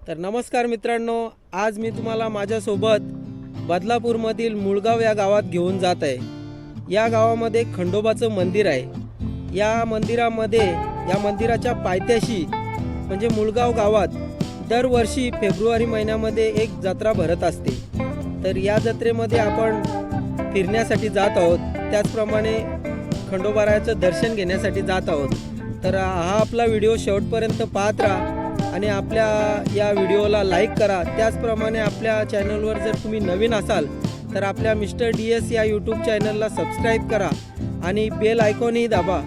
तर नमस्कार मित्रांनो, आज मी तुम्हाला माझ्यासोबत बदलापूरमधील मुळगाव या गावात घेऊन जात आहे। या गावामध्ये खंडोबाचं मंदिर आहे। या मंदिराच्या पायथ्याशी म्हणजे मुळगाव गावात दरवर्षी फेब्रुवारी महिन्यामध्ये एक जत्रा भरत असते। तर या जत्रेमध्ये आपण फिरण्यासाठी जात आहोत, त्याचप्रमाणे खंडोबारायाचं दर्शन घेण्यासाठी जात आहोत। तर हा आपला व्हिडिओ शेवटपर्यंत पाहत राहा आणि आपल्या या व्हिडिओला लाईक करा। त्याचप्रमाणे आपल्या चॅनलवर जर तुम्ही नवीन असाल तर आपल्या मिस्टर DS या यूट्यूब चॅनलला सबस्क्राईब करा आणि बेल आयकॉनही दाबा,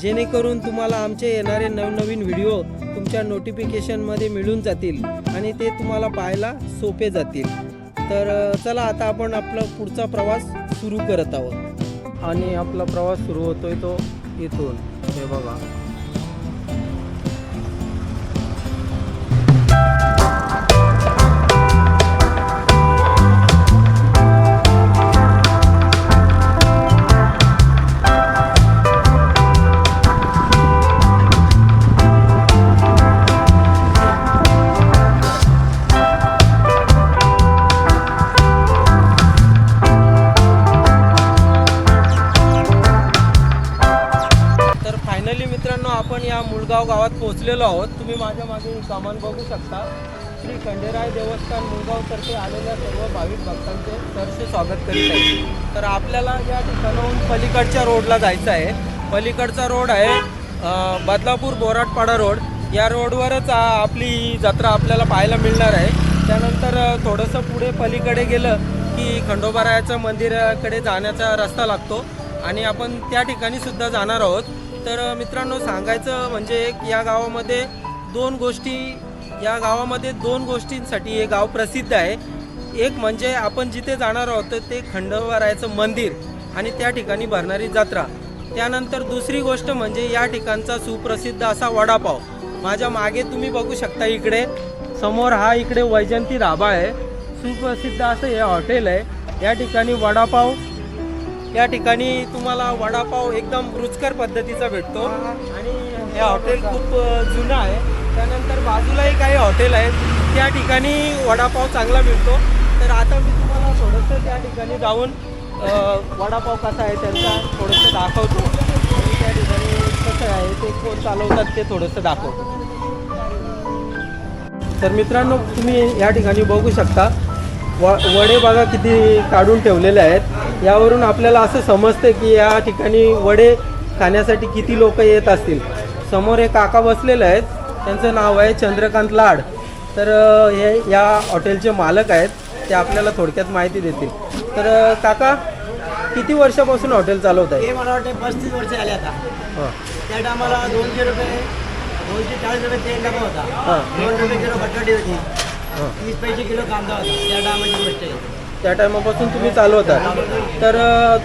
जेणेकरून तुम्हाला आमचे येणारे नवनवीन व्हिडिओ तुमच्या नोटिफिकेशनमध्ये मिळून जातील आणि ते तुम्हाला पाहायला सोपे जातील। तर चला आता आपण आपला पुढचा प्रवास सुरू करत आहोत आणि आपला प्रवास सुरू होतोय तो इथून। हे बघा, मित्रांनो आपण या मुळगाव गावात पोहोचलेलो आहोत। तुम्ही माझ्या मागे कमान बघू शकता। श्री खंडेराय देवस्थान मुळगाव तर्फे आलेल्या सर्व भाविक भक्तांचे सहर्ष स्वागत करीत आहे। तर आपल्याला या ठिकाणाहून पलीकडच्या रोडला जायचं आहे। पलीकडचा रोड आहे बदलापूर बोराटपाडा रोड। या रोडवरच आपली जत्रा आपल्याला पाहायला मिळणार आहे। त्यानंतर थोडंसं पुढे पलीकडे गेलं की खंडोबारायाच्या मंदिराकडे जाण्याचा रस्ता लागतो आणि आपण त्या ठिकाणी सुद्धा जाणार आहोत। तर मित्रांनो, सांगायचं म्हणजे या गावामध्ये दोन गोष्टींसाठी हे गाव प्रसिद्ध आहे। एक म्हणजे आपण जिथे जाणार आहोत ते खंडोबारायाचं मंदिर आणि त्या ठिकाणी भरणारी जत्रा। त्यानंतर दुसरी गोष्ट म्हणजे या ठिकाणचा सुप्रसिद्ध असा वडापाव। माझ्या मागे तुम्ही बघू शकता, इकडे समोर हा इकडे वैजंती धाबा आहे। सुप्रसिद्ध असं हे हॉटेल आहे। या ठिकाणी तुम्हाला वडापाव एकदम रुचकर पद्धतीचा भेटतो आणि हे हॉटेल खूप जुनं आहे। त्यानंतर बाजूलाही काही हॉटेल आहेत, त्या ठिकाणी वडापाव चांगला मिळतो। तर आता मी तुम्हाला थोडंसं त्या ठिकाणी जाऊन वडापाव कसा आहे त्यांचा थोडंसं दाखवतो आणि त्या ठिकाणी कसं आहे ते कोण चालवतात ते थोडंसं दाखवतो। तर मित्रांनो, तुम्ही या ठिकाणी बघू शकता वडे बघा किती काढून ठेवलेले आहेत। यावरून आपल्याला असं समजतं की या ठिकाणी वडे खाण्यासाठी किती लोक येत असतील। समोर एक काका बसलेले आहेत, त्यांचं नाव आहे चंद्रकांत लाड। तर हे या हॉटेलचे मालक आहेत, ते आपल्याला थोडक्यात माहिती देतील। तर काका, किती वर्षापासून हॉटेल चालवत आहे? हे मला वाटते 35 वर्ष आले आता। त्या टायमाला 200 रुपये 240 रुपये तेल डबा होता, 2 रुपये किलो बटाटे होती, 30 पैसे किलो कांदा होता। त्या टायमाची गोष्ट आहे। त्या टायमापासून तुम्ही चालवता। तर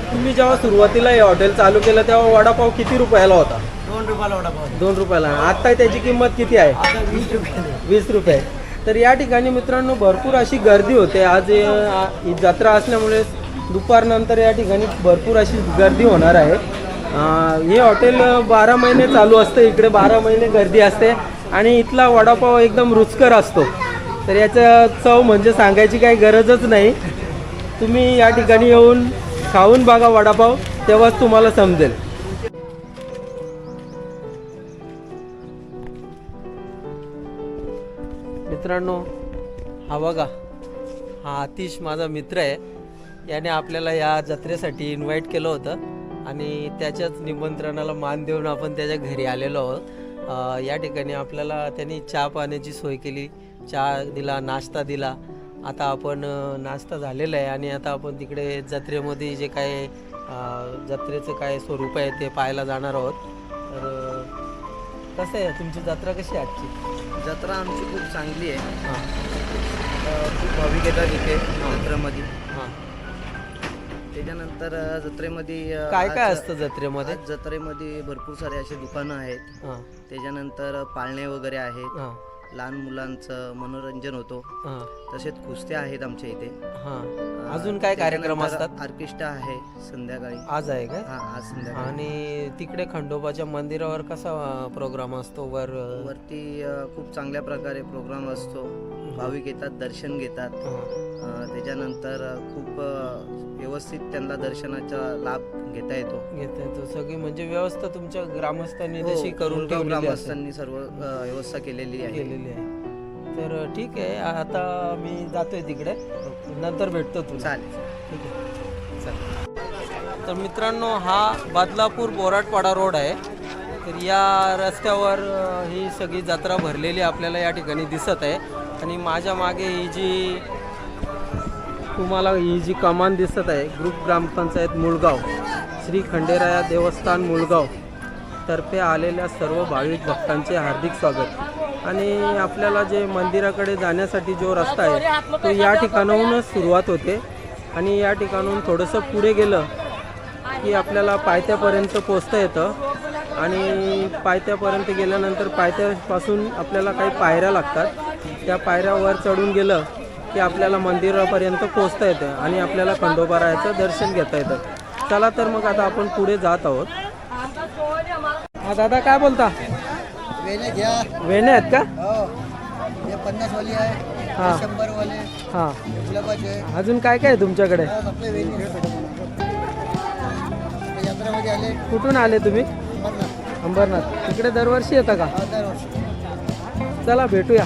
तुम्ही जेव्हा सुरुवातीला हे हॉटेल चालू केलं तेव्हा वडापाव किती रुपयाला होता? 2 रुपयाला वडापाव। 2 रुपयाला। आता त्याची किंमत किती आहे? आता 20 रुपये। 20 रुपये। तर या ठिकाणी मित्रांनो भरपूर अशी गर्दी होते। आज ही जत्रा असल्यामुळे दुपारनंतर या ठिकाणी भरपूर अशी गर्दी होणार आहे। हे हॉटेल 12 महिने चालू असतं, इकडे 12 महिने गर्दी असते आणि इथला वडापाव एकदम रुचकर असतो। तर याचं चव म्हणजे सांगायची काही गरजच नाही। तुम्ही या ठिकाणी येऊन खाऊन बघा वडापाव, तेव्हाच तुम्हाला समजेल। मित्रांनो, हा बघा, हा आतिश माझा मित्र आहे। याने आपल्याला या जत्रेसाठी इन्व्हाइट केलं होतं आणि त्याच्याच निमंत्रणाला मान देऊन आपण त्याच्या घरी आलेलो आहोत। या ठिकाणी आपल्याला त्यांनी चहा पाण्याची सोय केली, चहा दिला, नाश्ता दिला। आता आपण नाश्ता झालेला आहे आणि आता आपण तिकडे जत्रेमध्ये जे काय जत्रेचं काय स्वरूप आहे ते पाहायला जाणार आहोत। तर कसं आहे तुमची जत्रा, कशी आहे आजची जत्रा? आमची खूप चांगली आहे। खूप भाविक येतात इथे जत्रेमध्ये। त्याच्यानंतर जत्रेमध्ये काय काय असतं जत्रेमध्ये? जत्रेमध्ये भरपूर सारे असे दुकानं आहेत। त्याच्यानंतर पाळणे वगैरे आहेत। लहान मुलांचं मनोरंजन होतो. हां तसेच कुस्त्या आहेत आमच्या इथे. हां. अजून काय कार्यक्रम त्याच्यानंतर असतात? ऑर्केस्ट्रा आहे संध्याकाळी. आज आहे काय? हा आज संध्याकाळी. आणि तिकडे खंडोबाच्या मंदिरावर कसा प्रोग्राम असतो? वरती खूप चांगल्या प्रकारे प्रोग्राम असतो. भाविक येतात, दर्शन घेतात. त्याच्यानंतर खूप व्यवस्थित त्यांना दर्शनाचा लाभ घेता येतो. घेता येतो. सगळी म्हणजे व्यवस्था तुमच्या ग्रामस्थांनी हो, जशी करून मुळगाव ठेवलेली असेल. ग्रामस्थांनी सर्व व्यवस्था केलेली आहे. केलेली आहे. तर ठीक आहे, आता मी जातोय तिकडे, नंतर भेटतो तुला. चालेल. ठीक आहे, चल. तर मित्रांनो, हा बदलापूर बोराटपाडा रोड आहे. तर या रस्त्यावर ही सगळी जत्रा भरलेली आपल्याला या ठिकाणी दिसत आहे. आणि माझ्या मागे तुम्हाला ही जी कमान दिसत आहे, ग्रुप ग्रामपंचायत मुळगाव, श्री खंडेराया देवस्थान मुळगाव तर्फे आलेल्या सर्व भाविक भक्तांचे हार्दिक स्वागत. आणि आपल्याला जे मंदिराकडे जाण्यासाठी जो रस्ता आहे तो या ठिकाणाहूनच सुरुवात होते. आणि या ठिकाणाहून थोडंसं पुढे गेलं की आपल्याला पायथ्यापर्यंत पोचता येतं. आणि पायथ्यापर्यंत गेल्यानंतर पायथ्यापासून आपल्याला काही पायऱ्या लागतात. त्या पायऱ्यावर चढून गेलं की आपल्याला मंदिरापर्यंत पोचता येतं आणि आपल्याला खंडोबारायाचं दर्शन घेता येतं. चला तर मग आता आपण पुढे जात आहोत. हा दादा, काय बोलता? वेणे घ्या. वेणे आहेत का? हो, हे 50 वाली आहे. हां 100 वाले. हां. गुलाबाचे. अजून काय काय आहे तुमच्याकडे? आपले वेणे यात्रामध्ये आले. कुठून आले तुम्ही? अंबरनाथ. अंबरनाथ. तिकडे दरवर्षी येतं का? दरवर्षी. चला भेटूया.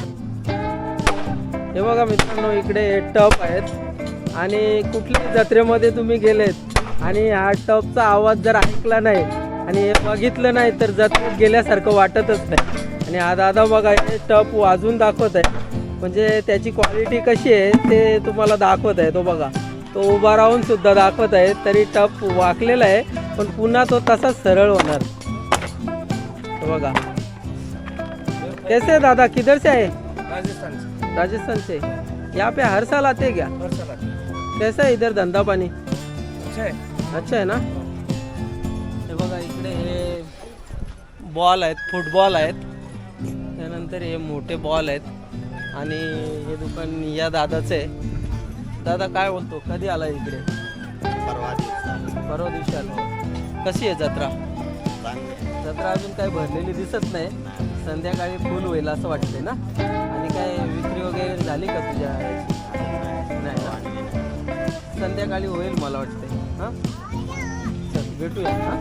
हे बघा मित्रांनो, इकडे टप आहेत. आणि कुठल्याही जत्रेमध्ये तुम्ही गेलेत आणि हा टपचा आवाज जर ऐकला नाही आणि हे बघितलं नाही तर जत्रेत गेल्यासारखं वाटतच नाही. आणि हा दादा बघा, हे टप वाजवून दाखवत आहे. म्हणजे त्याची क्वालिटी कशी आहे ते तुम्हाला दाखवत आहे. तो बघा, तो उभा राहून सुद्धा दाखवत आहे. तरी टप वाकलेला आहे, पण पुन्हा तो तसाच सरळ होणार. तो बघा. कैसे दादा, किधर से आहे? राजस्थान से. यहाँ पे हर साल आते क्या? कैसा है इधर धंदा पानी? अच्छा है ना. हे बघा, इकडे हे बॉल आहेत, फुटबॉल आहेत. त्यानंतर हे मोठे बॉल आहेत. आणि हे दुकान या दादाचं आहे. दादा काय बोलतो, कधी आला इकडे? परवा दिवशी आलो. कशी आहे जत्रा? जत्रा अजून काय भरलेली दिसत नाही. संध्याकाळी फुल होईल असं वाटतंय ना. आणि काय विक्री वगैरे झाली का तुझ्या? नाही ना, संध्याकाळी होईल मला वाटतंय. हां चल भेटूया. हां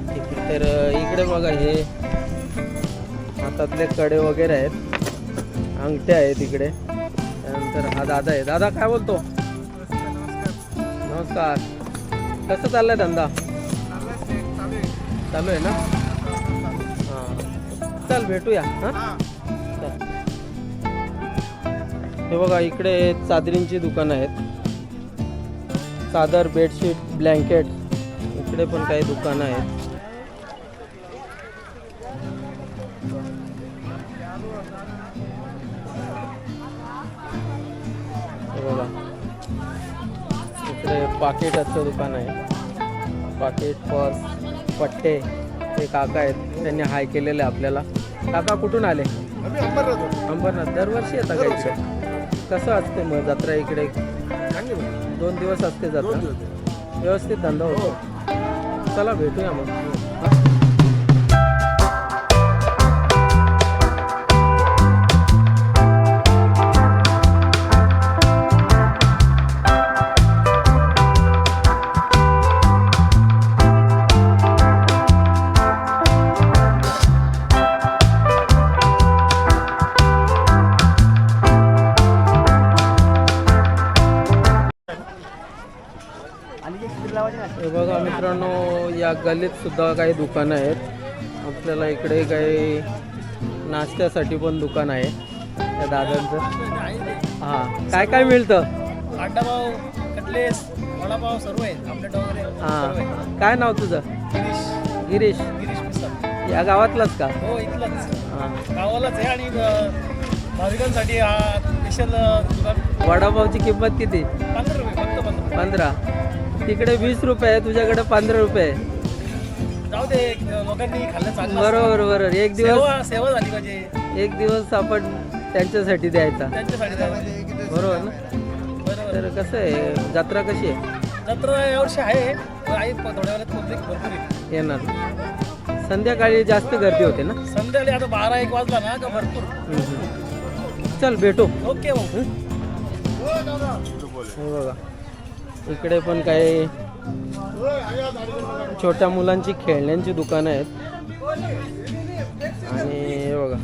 ठीक आहे. तर इकडे बघा, हे हातातले कडे वगैरे आहेत, अंगठ्या आहेत इकडे. त्यानंतर हा दादा आहे. दादा काय बोलतो? नमस्कार. कसं चाललंय धंदा? चालू आहे ना. हां चल भेटूया. हां चल. हे बघा, इकडे चादरींची दुकानं आहेत. चादर, बेडशीट, ब्लँकेट. इकडे पण काही दुकानं आहेत. हे बघा, इकडे पाकिटाचं दुकान आहे. पाकिट, पर्स, पट्टे. ते काका आहेत, त्यांनी हाय केलेलं आहे आपल्याला. काका कुठून आले? अंबरनाथ. दरवर्षी येतात का इकडे? कसं असते मग जत्रा इकडे? 2 दिवस असते जत्रा. व्यवस्थित धंदा होतो. चला भेटूया मग. हे बघा मित्रांनो, या गल्लीत सुद्धा काही दुकानं आहेत. आपल्याला इकडे काही नाश्त्यासाठी पण दुकान आहे त्या दादांचं. हां काय काय मिळतं? अंडापाव, कटलेस, वडापाव सर्व आहे आपल्या. हां काय नाव तुझं? गिरीश. गिरीश. या गावातलाच का? हो, इथलंच. हां गावालाच आहे. आणि भाविकांसाठी हा स्पेशल दुकान. वडापावची किंमत किती? 15 रुपये फक्त. 15. तिकडे 20 रुपये आहे, तुझ्याकडे 15 रुपये. जाऊ दे, लोकांनी खाल्लं चांगलं. बरोबर बरोबर. एक दिवस सेवा झाली पाहिजे. एक दिवस आपण त्यांच्यासाठी द्यायचा, त्यांच्यासाठी द्यायला. बरोबर ना? बरोबर. तर कसं आहे, जत्रा कशी आहे? जत्रा यावर्षी आहे थोड्या वेळात पब्लिक भरपूर येईल. येणार संध्याकाळी जास्त गर्दी होते ना. संध्याकाळी आता 12-1 वाजला ना का भरपूर. चल भेटू. ओके भाऊ. हे बघा, इकडे पण काही छोट्या मुलांची खेळण्यांची दुकानं आहेत. आणि हे बघा,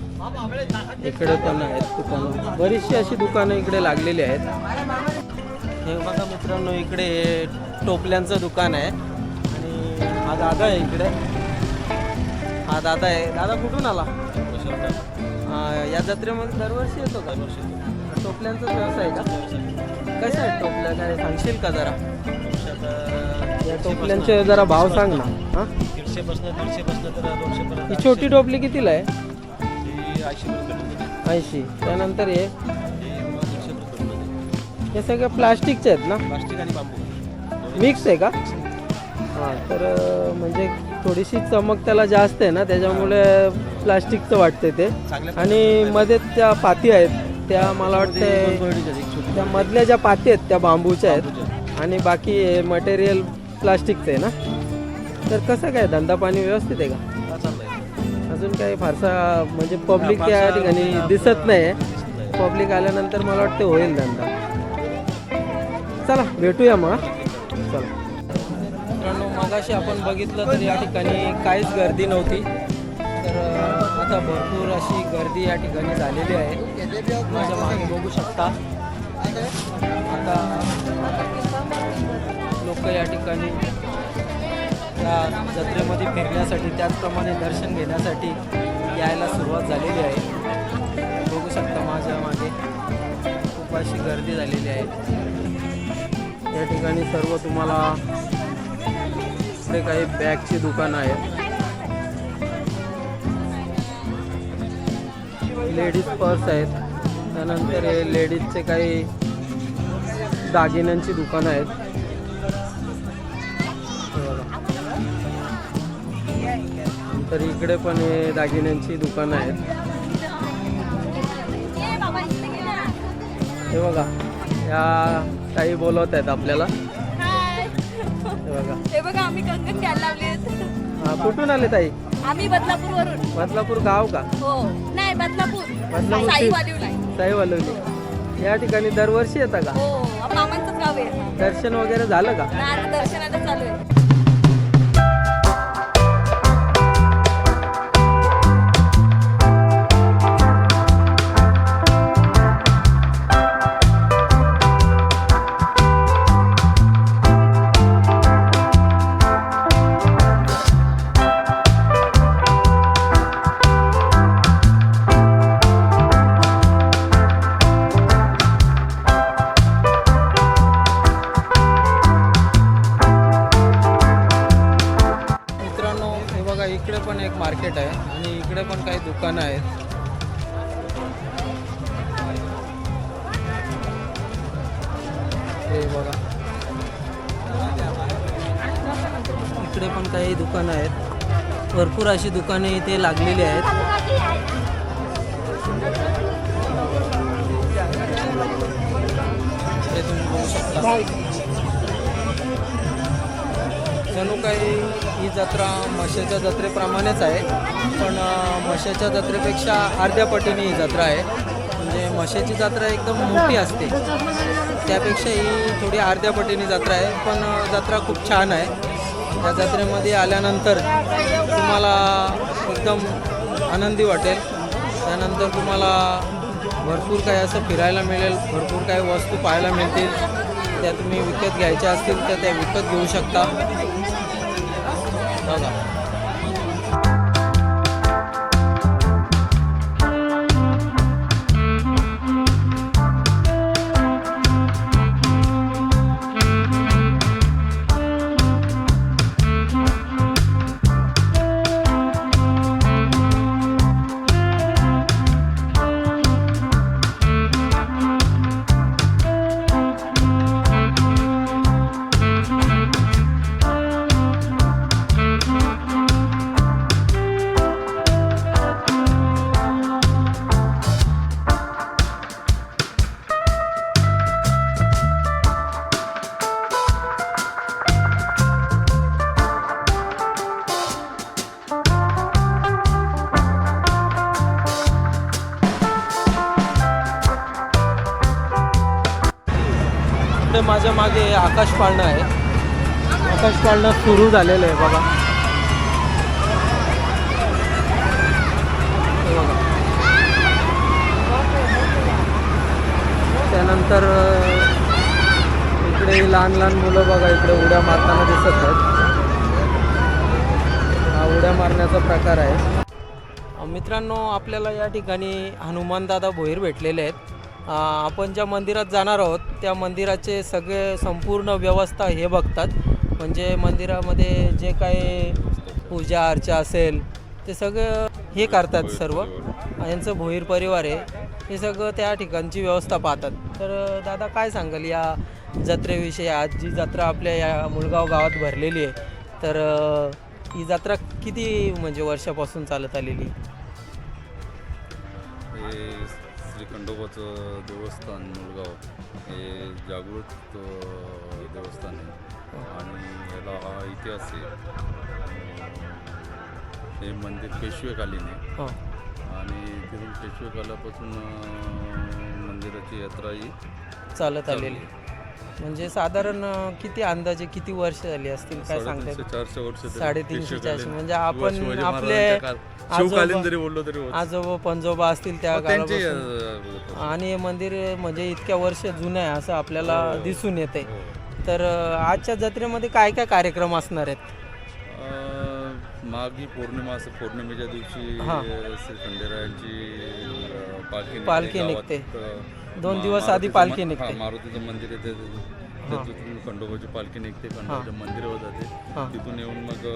इकडे पण आहेत दुकानं, बरीचशी अशी दुकानं इकडे लागलेली आहेत. हे बघा मित्रांनो, इकडे टोपल्यांचं दुकान आहे. आणि हा दादा आहे इकडे. हा दादा आहे. दादा कुठून आला? या जत्रेमध्ये दरवर्षी येतो का? टोपल्यांचाच व्यवसाय का? कसं आहे टोपल्या, काय सांगशील का जरा? या टोपल्यांचे जरा भाव सांग ना. हां, 150 तर 200 ही छोटी टोपली कितीला आहे? 80 80. त्यानंतर हे सगळे प्लास्टिकचे आहेत ना, प्लास्टिक आणि बांबू मिक्स आहे का? हां, तर म्हणजे थोडीशी चमक त्याला जास्त आहे ना, त्याच्यामुळे प्लास्टिकचं वाटते ते. आणि मध्ये त्या पाती आहेत त्या, मला वाटतं त्या मधल्या ज्या पाती आहेत त्या बांबूच्या आहेत आणि बाकी मटेरियल प्लास्टिकचं आहे ना. तर कसं काय धंदा पाणी व्यवस्थित आहे का? अजून काही फारसा म्हणजे पब्लिक या ठिकाणी दिसत नाही आहे. पब्लिक आल्यानंतर मला वाटतं होईल धंदा. चला भेटूया मग. चला मित्रांनो, मगाशी आपण बघितलं तर या ठिकाणी काहीच गर्दी नव्हती. तर आता भरपूर अशी गर्दी या ठिकाणी झालेली आहे. माझ्या मागे बघू शकता. आता लोक या ठिकाणी या जत्रेमध्ये फिरण्यासाठी, त्याचप्रमाणे दर्शन घेण्यासाठी यायला सुरुवात झालेली आहे. बघू शकता माझ्या मागे खूप अशी गर्दी झालेली आहे. या ठिकाणी सर्व तुम्हाला इकडे काही बॅगची दुकानं आहेत. लेडीज पर्स आहेत. त्यानंतर हे लेडीजचे काही दागिन्यांची दुकानं आहेत. नंतर इकडे पण हे दागिन्यांची दुकानं आहेत. हे बघा, या ताई बोलवत आहेत आपल्याला. हे बघा, आम्ही कंगन घ्यायला लावले. हा, कुठून आले ताई? आम्ही बदलापूर वरून. बदलापूर गाव का? हो, नाही बदलापूर. बदलापूर साई ती- वालिवला आहे. साई वालवली. या ठिकाणी दरवर्षी येता का? हो, मामांचंच गाव आहे. दर्शन वगैरे झालं का? आता दर्शनाला चालू आहे. मित्रांनो, हे बघा, इकडे पण एक मार्केट आहे आणि इकडे पण काही दुकानं आहेत. हे बघा, इकडे पण काही दुकानं आहेत. भरपूर अशी दुकाने इथे लागलेली आहेत. हे तुम्ही बघू शकता. जणू काही ही जत्रा म्हशीच्या जत्रेप्रमाणेच आहे, पण म्हशीच्या जत्रेपेक्षा अर्ध्या पटीने ही जत्रा आहे. म्हणजे म्हशीची जत्रा एकदम मोठी असते, त्यापेक्षा ही थोडी अर्ध्या पटीने जत्रा आहे. पण जत्रा खूप छान आहे. या जत्रेमध्ये आल्यानंतर तुम्हाला एकदम आनंदी वाटेल. त्यानंतर तुम्हाला भरपूर काही असं फिरायला मिळेल, भरपूर काही वस्तू पाहायला मिळतील. त्या तुम्ही विकत घ्यायच्या असतील तर त्या विकत घेऊ शकता. बघा, इकडे माझ्या मागे आकाश पाळणं आहे. आकाश पाळणं सुरू झालेलं आहे बघा. हे बघा. त्यानंतर इकडे लहान लहान मुलं बघा इकडे उड्या मारताना दिसत आहेत. हा उड्या मारण्याचा प्रकार आहे. मित्रांनो, आपल्याला या ठिकाणी हनुमानदादा भोईर भेटलेले आहेत. आपण ज्या मंदिरात जाणार आहोत त्या मंदिराचे सगळे संपूर्ण व्यवस्था हे बघतात. म्हणजे मंदिरामध्ये जे काही पूजा अर्चा असेल ते सगळं हे करतात. सर्व यांचं भोईर परिवार आहे, हे सगळं त्या ठिकाणची व्यवस्था पाहतात. तर दादा काय सांगाल या जत्रेविषयी? आज जी जत्रा आपल्या या मुळगाव गावात भरलेली आहे, तर ही जत्रा किती म्हणजे वर्षापासून चालत आलेली? हे श्री खंडोबाचं देवस्थान मुळगाव हे जागृत देवस्थान आहे आणि याला हा इतिहास आहे. हे मंदिर पेशवेकालीन आहे आणि तिथून पेशवेकालापासून मंदिराची यात्रा ही चालत आलेली. म्हणजे साधारण किती अंदाजे किती वर्ष झाली असतील काय सांगता? 350-400 वर्ष. 350-400 म्हणजे आपण आपले जरी बोललो तरी आजोबा पंजोबा असतील त्या काळापासून. आणि हे मंदिर म्हणजे इतक्या वर्ष जुनं आहे असं आपल्याला दिसून येते. तर आजच्या जत्रेमध्ये काय काय कार्यक्रम असणार आहेत? माघी पौर्णिमा असं पौर्णिमेच्या दिवशी श्री खंडेरायांची पालखी निघते. 2 दिवस आधी पालखी निघते. मारुतीचं मंदिर आहे तिथून खंडोबाची पालखी निघते, खंडोबाच्या मंदिरावर जाते. तिथून येऊन मग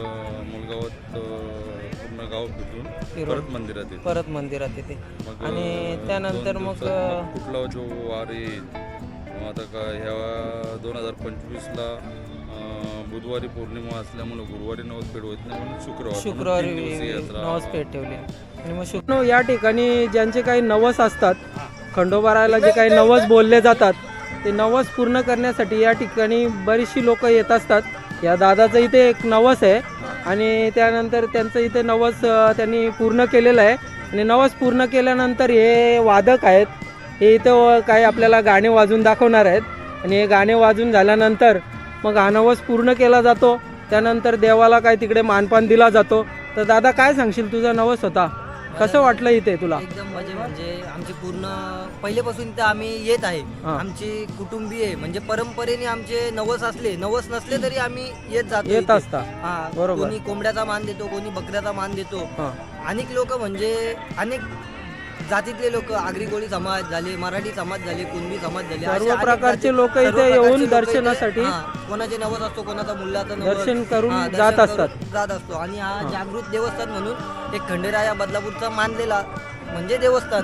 मुळगावात पूर्ण गाव फिरून परत मंदिरात येते. आणि त्यानंतर मग कुठला जो वार येईल आता का ह्या 2025ला बुधवारी पौर्णिमा असल्यामुळे गुरुवारी नवस पेठ होत नाही म्हणून शुक्रवारी नवस पेठ ठेवली. आणि मग या ठिकाणी ज्यांचे काही नवस असतात, खंडोबारायला जे काही नवस बोलले जातात ते नवस पूर्ण करण्यासाठी या ठिकाणी बरीचशी लोक येत असतात. या दादाचं इथे एक नवस आहे आणि त्यानंतर त्यांचं इथे नवस त्यांनी पूर्ण केलेलं आहे. आणि नवस पूर्ण केल्यानंतर हे वादक आहेत, हे इथं काही आपल्याला गाणे वाजून दाखवणार आहेत. आणि हे गाणे वाजून झाल्यानंतर मग हा नवस पूर्ण केला जातो. त्यानंतर देवाला काय तिकडे मानपान दिला जातो. तर दादा काय सांगशील, तुझा नवस होता, कसं वाटलं इथे तुला? एकदम म्हणजे आमची पूर्ण पहिलेपासून इथं आम्ही येत आहे. आमची कुटुंबीय म्हणजे परंपरेने आमचे नवस नसले तरी आम्ही येत असता. बरोबर. कोणी कोंबड्याचा मान देतो, कोणी बकऱ्याचा मान देतो. अनेक लोक म्हणजे अनेक जातीतले लोक, आगरी कोळी समाज झाले, मराठी समाज झाले, कुणबी समाज झाले, सर्व प्रकारचे लोक इथे येऊन दर्शनासाठी कोणाचे नवस असतो, कोणाचा मुलाचं दर्शन करून जात असतो. आणि हा जागृत देवस्थान म्हणून एक खंडेराया बदलापूरचा मानलेला म्हणजे देवस्थान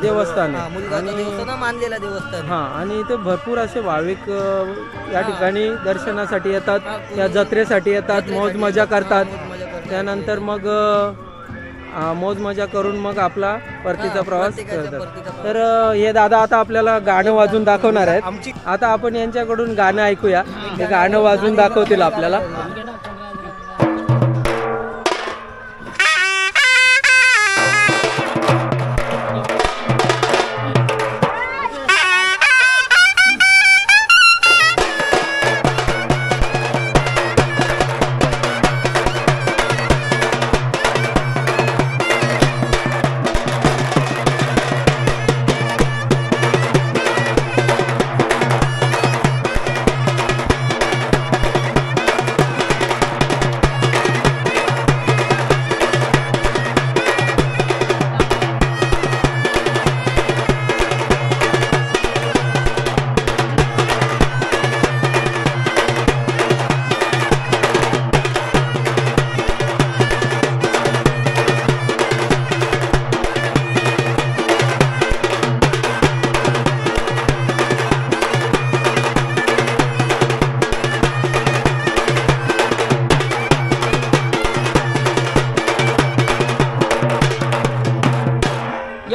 मुलगाचं देवस्थान मानलेला देवस्थान. आणि इथे भरपूर असे भाविक या ठिकाणी दर्शनासाठी येतात, या जत्रेसाठी येतात, मौज मजा करतात. त्यानंतर मग मौज मजा करून मग आपला परतीचा प्रवास करतात. तर हे दादा आता आपल्याला गाणं वाजून दाखवणार आहेत. आता आपण यांच्याकडून गाणं ऐकूया. हे गाणं वाजून दाखवतील आपल्याला.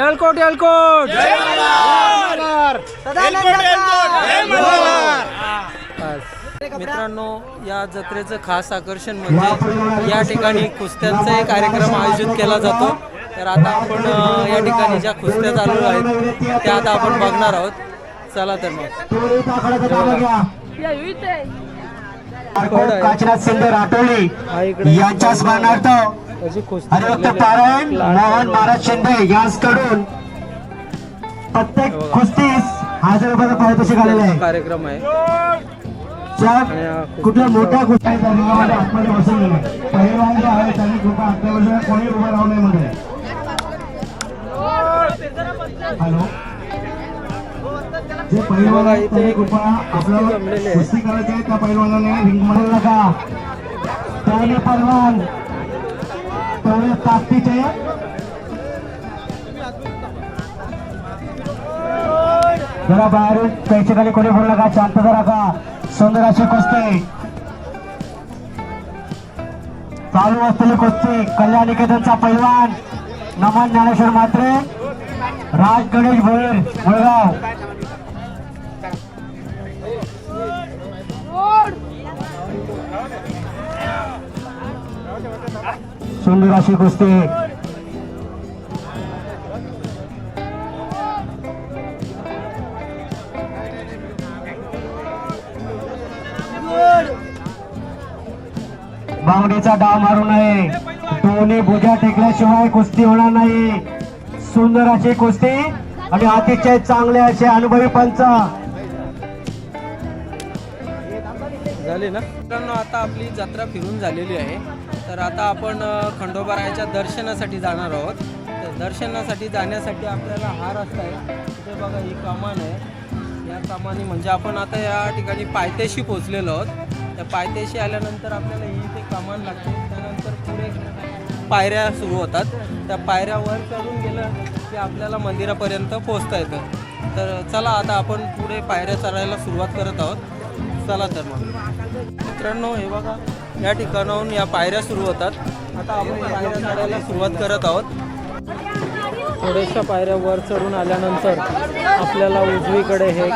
एलकोट एलकोट मित्रांनो, या जत्रेचं खास आकर्षण म्हणजे या ठिकाणी कुस्त्यांचा एक कार्यक्रम आयोजित केला जातो. तर आता आपण या ठिकाणी ज्या कुस्त्या चालू आहेत त्या आता आपण बघणार आहोत. चला तर मग काशीनाथ शिंदे राठोली हा इकडे यांच्या स्मरणार्थ अशी कुस्ती हरिभक्त झालेली आहे. पारायण लाल मोहन कलर. महाराज शिंदे यांच्याकडून प्रत्येक कुस्तीस 1000 रुपयाचा पारितोषिक आलेले आहे. कार्यक्रम आहे ज्या कुठल्या मोठ्या कुस्ती रिंगामध्ये आतमध्ये बसून गेले पहिलवान जे आहे त्यांनी कृपा आतल्या बाजूला कोणी उभं राहू नये मध्ये. हॅलो जे पहिलवान बघा, आहेत इथे त्यांनी एक कृपा आपल्याला जमलेली आहे. कुस्ती करायची आहे त्या पहिलवानाने रिंगमध्ये नका त्याने पहिलवान तेवढे ताकदीचे जरा बाहेरून प्रेक्षकांनी कोणी बोलू नका शांतता राखा. सुंदर अशी कुस्ती चालू असलेली कुस्ती कल्याण निकेतनचा पैलवान नमन ज्ञानेश्वर म्हात्रे राज गणेश भोईर मुळगाव. सुंदर अशी कुस्ती बावडीचा डाव मारू नये दोन्ही भुजा टेकल्याशिवाय कुस्ती होणार नाही. सुंदर अशी कुस्ती आणि अतिशय चांगले असे अनुभवी पंच. झाली ना मित्रांनो, आता आपली जत्रा फिरून झालेली आहे. तर आता आपण खंडोबारायाच्या दर्शनासाठी जाणार आहोत. तर दर्शनासाठी जाण्यासाठी आपल्याला हा रस्ता आहे. तिथे बघा ही कमान आहे. या कमानी म्हणजे आपण आता या ठिकाणी पायथ्याशी पोहोचलेलो आहोत. त्या पायथ्याशी आल्यानंतर आपल्याला ही इथे कमान लागते. त्यानंतर पुढे पायऱ्या सुरू होतात. त्या पायऱ्यावर चढून गेलं की आपल्याला मंदिरापर्यंत पोहोचता येतं. तर चला आता आपण पुढे पायऱ्या चढायला सुरुवात करत आहोत. चला तर मग मित्रांनो, हे बघा या ठिकाणाहून या पायऱ्या सुरू होतात. आता आपण पायऱ्या चढायला सुरुवात करत आहोत. थोड्याशा पायऱ्या वर चढून आल्यानंतर आपल्याला उजवीकडे हे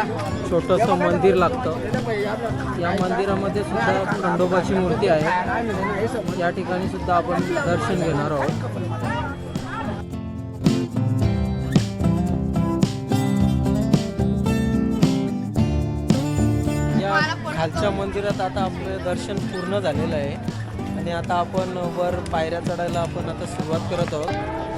छोटंसं मंदिर लागतं. या मंदिरामध्ये सुद्धा खंडोबाची मूर्ती आहे. या ठिकाणी सुद्धा आपण दर्शन घेणार आहोत. या खालच्या मंदिरात आता आपलं दर्शन पूर्ण झालेलं आहे आणि आता आपण वर पायऱ्या चढायला आपण आता सुरुवात करत आहोत.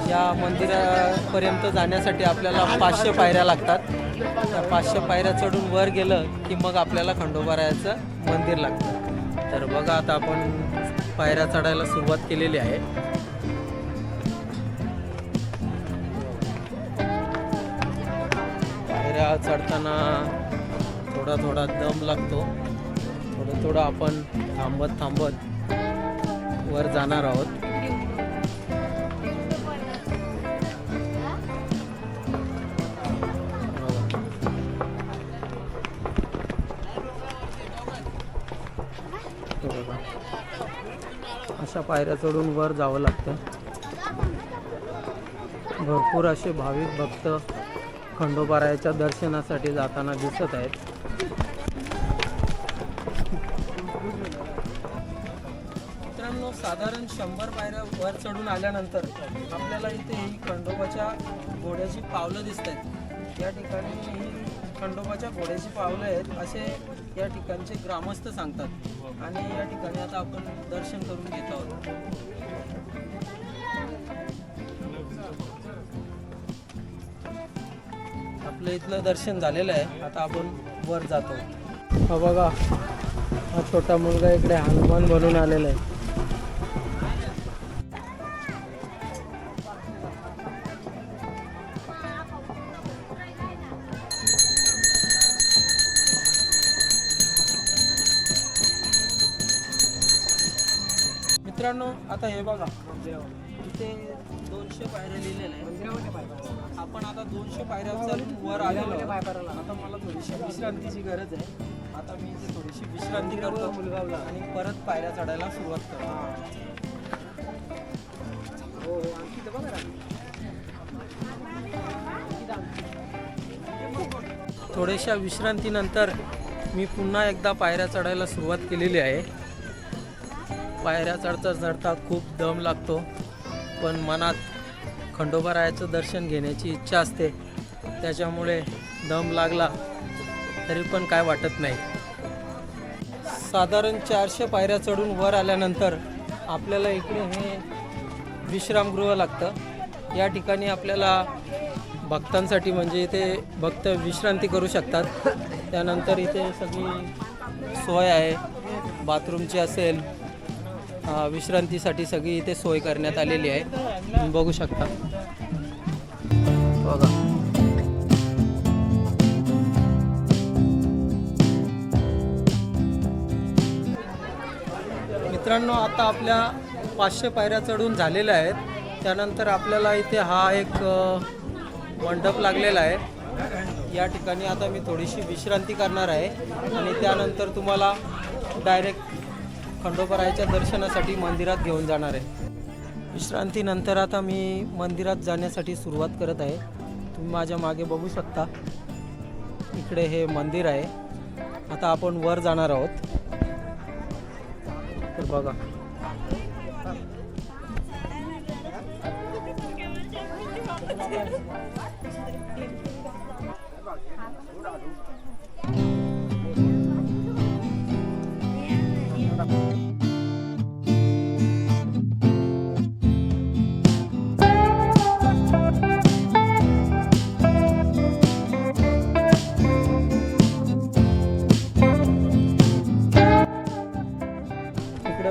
या मंदिरापर्यंत जाण्यासाठी आपल्याला 500 पायऱ्या लागतात. त्या 500 पायऱ्या चढून वर गेलं की मग आपल्याला खंडोबारायाचं मंदिर लागतं. तर बघा आता आपण पायऱ्या चढायला सुरुवात केलेली आहे. पायऱ्या चढताना थोडा दम लागतो. थोडं आपण थांबत वर जाणार आहोत. अशा पायऱ्या चढून वर जावं लागतं. भरपूर असे भाविक भक्त खंडोबारायाच्या दर्शनासाठी जाताना दिसत आहेत. मित्रांनो, साधारण 100 पायऱ्या वर चढून आल्यानंतर आपल्याला इथे ही खंडोबाच्या घोड्याची पावलं दिसत आहेत. या ठिकाणी ही खंडोबाच्या घोड्याची पावलं आहेत असे या ठिकाणचे ग्रामस्थ सांगतात. आणि या ठिकाणी आता आपण दर्शन करून घेत आहोत. आपलं इथलं दर्शन झालेलं आहे. आता आपण वर जातो. हा बघा, हा छोटा मुलगा इकडे हनुमान बनून आलेला आहे. मित्रांनो, आता हे बघा इथे 200 पायऱ्या लिहिलेल्या आहे. आपण आता 200 पायऱ्या चालून वर आलेलो आहोत. आता मला थोडीशी विश्रांतीची गरज आहे. आता मी इथे थोडीशी विश्रांती करतो मुलगावला आणि परत पायऱ्या चढायला सुरुवात करतो. थोड्याशा विश्रांतीनंतर मी पुन्हा एकदा पायऱ्या चढायला सुरुवात केलेली आहे. पायऱ्या चढता खूप दम लागतो, पण मनात खंडोबारायाचं दर्शन घेण्याची इच्छा असते. त्याच्यामुळे दम लागला तरी पण काय वाटत नाही. साधारण 400 पायऱ्या चढून वर आल्यानंतर आपल्याला इकडे हे विश्रामगृह लागतं. या ठिकाणी आपल्याला भक्तांसाठी म्हणजे इथे भक्त विश्रांती करू शकतात. त्यानंतर इथे सगळी सोय आहे, बाथरूमची असेल, विश्रांतीसाठी सगळी इथे सोय करण्यात आलेली आहे. तुम्ही बघू शकता. बघा मित्रांनो, आता आपल्या 500 पायऱ्या चढून झालेल्या आहेत. त्यानंतर आपल्याला इथे हा एक मंडप लागलेला आहे. या ठिकाणी आता मी थोडीशी विश्रांती करणार आहे आणि त्यानंतर तुम्हाला डायरेक्ट खंडोबारायाच्या दर्शनासाठी मंदिरात घेऊन जाणार आहे. विश्रांतीनंतर आता मी मंदिरात जाण्यासाठी सुरुवात करत आहे. तुम्ही माझ्या मागे बघू शकता, इकडे हे मंदिर आहे. आता आपण वर जाणार आहोत. तर बघा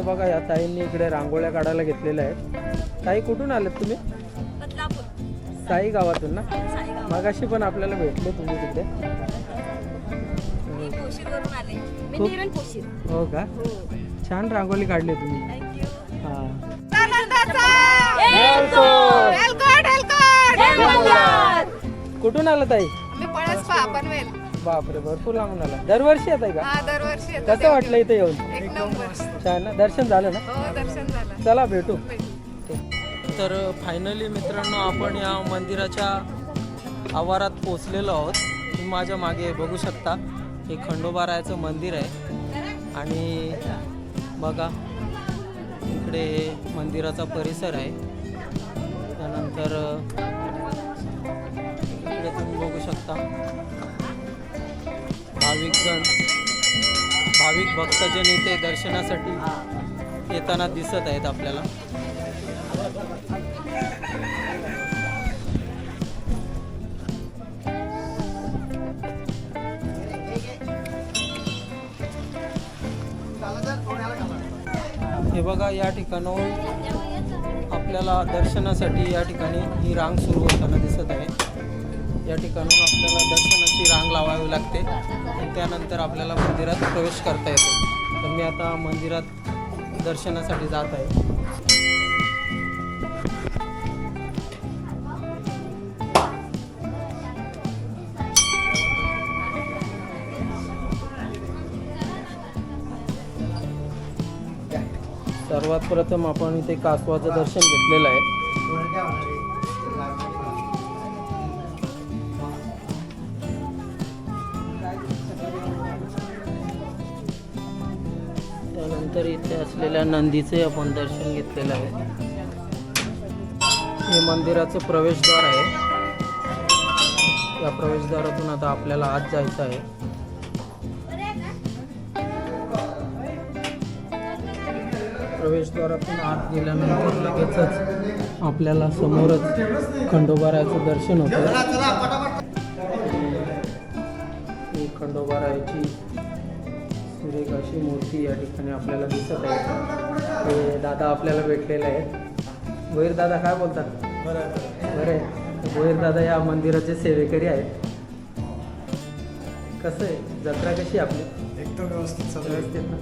बघा, या ताईंनी इकडे रांगोळ्या काढायला घेतलेल्या आहेत. ताई कुठून आलेत तुम्ही? बदलापूर साई गावातून ना? साईगाव. मगाशी पण आपल्याला भेटले तुम्ही तिकडे. मी पोशीरवरून आले. मी खूप- निरण पोशीर. हो का? छान रांगोळी काढली तुम्ही. थँक्यू. हा. कुठून आला ताई? मी पळसपा पनवेल. बापरे, भरपूर लांबून आला. दरवर्षी येत आहे का? हा, दरवर्षी येतो कसं वाटलं इथे येऊन? एक नंबर. छान ना? दर्शन झालं ना? हो, दर्शन झालं. चला भेटू. तर फायनली मित्रांनो, आपण या मंदिराच्या आवारात पोचलेलो आहोत. तुम्ही माझ्या मागे बघू शकता, हे खंडोबारायाचं मंदिर आहे. आणि बघा इकडे हे मंदिराचा परिसर आहे. त्यानंतर इकडे तुम्ही बघू शकता भाविक भक्तजन इथे दर्शनासाठी येताना दिसत आहेत आपल्याला. हे बघा, या ठिकाणाहून आपल्याला दर्शनासाठी या ठिकाणी ही रांग सुरू होताना दिसत आहे. या ठिकाणाहून आपल्याला दर्शनाची रांग लावावी लागते आणि त्यानंतर आपल्याला मंदिरात प्रवेश करता येतो. तर मी आता मंदिरात दर्शनासाठी जात आहे. सर्वात प्रथम आपण इथे कासवाचं दर्शन घेतलेलं आहे. त्यानंतर इथे असलेल्या नंदीचे आपण दर्शन घेतलेलं आहे. हे मंदिराचं प्रवेशद्वार आहे. या प्रवेशद्वारातून आता आपल्याला आत जायचं आहे. प्रवेशद्वारातून आत गेल्यानंतर लगेचच आपल्याला समोरच खंडोबारायाचं दर्शन होतं. ही खंडोबारायाची सुरेख अशी मूर्ती या ठिकाणी आपल्याला दिसत आहे. हे दादा आपल्याला भेटलेले आहेत. भोईर दादा, काय बोलतात? बरे. भोईर दादा या मंदिराचे सेवेकरी आहेत. कसं आहे, जत्रा कशी आपली? एकदम व्यवस्थित ना?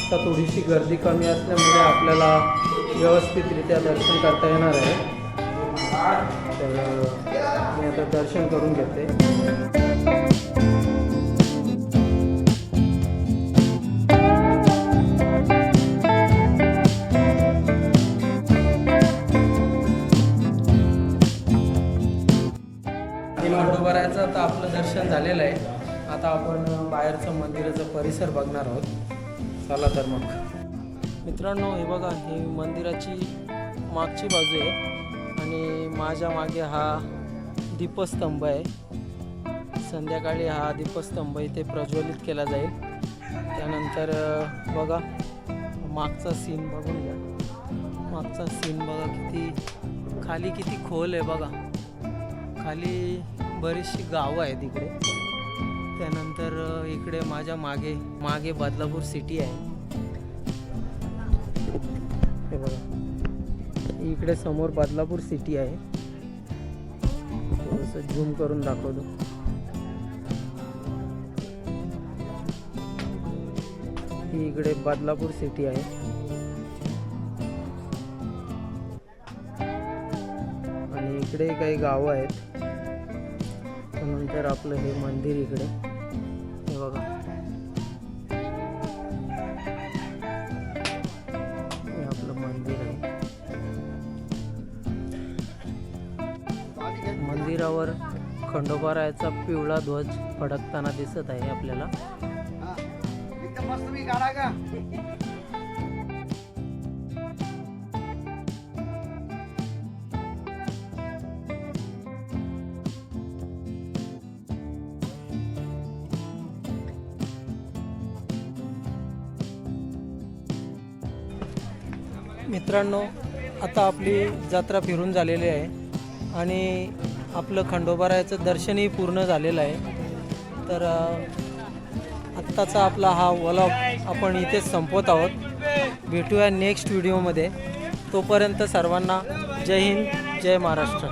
आता थोडीशी गर्दी कमी असल्यामुळे आपल्याला व्यवस्थितरित्या दर्शन करता येणार आहे. तर मी आता दर्शन करून घेते. खंडोबारायाचं आता आपलं दर्शन झालेलं आहे. आता आपण बाहेरचं मंदिराचं परिसर बघणार आहोत. चला तर मग मित्रांनो, हे बघा, ही मंदिराची मागची बाजू आहे आणि माझ्या मागे हा दीपस्तंभ आहे. संध्याकाळी हा दीपस्तंभ इथे प्रज्वलित केला जाईल. त्यानंतर बघा मागचा सीन बघून घ्या. मागचा सीन बघा किती खाली किती खोल आहे बघा. खाली बरीचशी गावं आहेत इकडे. त्यानंतर इकडे माझ्या मागे बदलापूर सिटी आहे. हे बघा इकडे समोर बदलापूर सिटी आहे. थोडंसं झूम करून दाखवतो. ही इकडे बदलापूर सिटी आहे. आणि इकडे काही गावं आहेत. त्यानंतर आपलं हे मंदिर इकडे हे बघा. हे आपलं मंदिर आहे. मंदिरावर खंडोबारायाचा पिवळा ध्वज फडकताना दिसत आहे आपल्याला. मित्रांनो, आता आपली जत्रा फिरून झालेली आहे आणि आपलं खंडोबारायाचं दर्शनही पूर्ण झालेलं आहे. तर आत्ताचा आपला हा व्लॉग आपण इथेच संपवत आहोत. भेटूया नेक्स्ट व्हिडिओमध्ये. तोपर्यंत सर्वांना जय हिंद, जय महाराष्ट्र.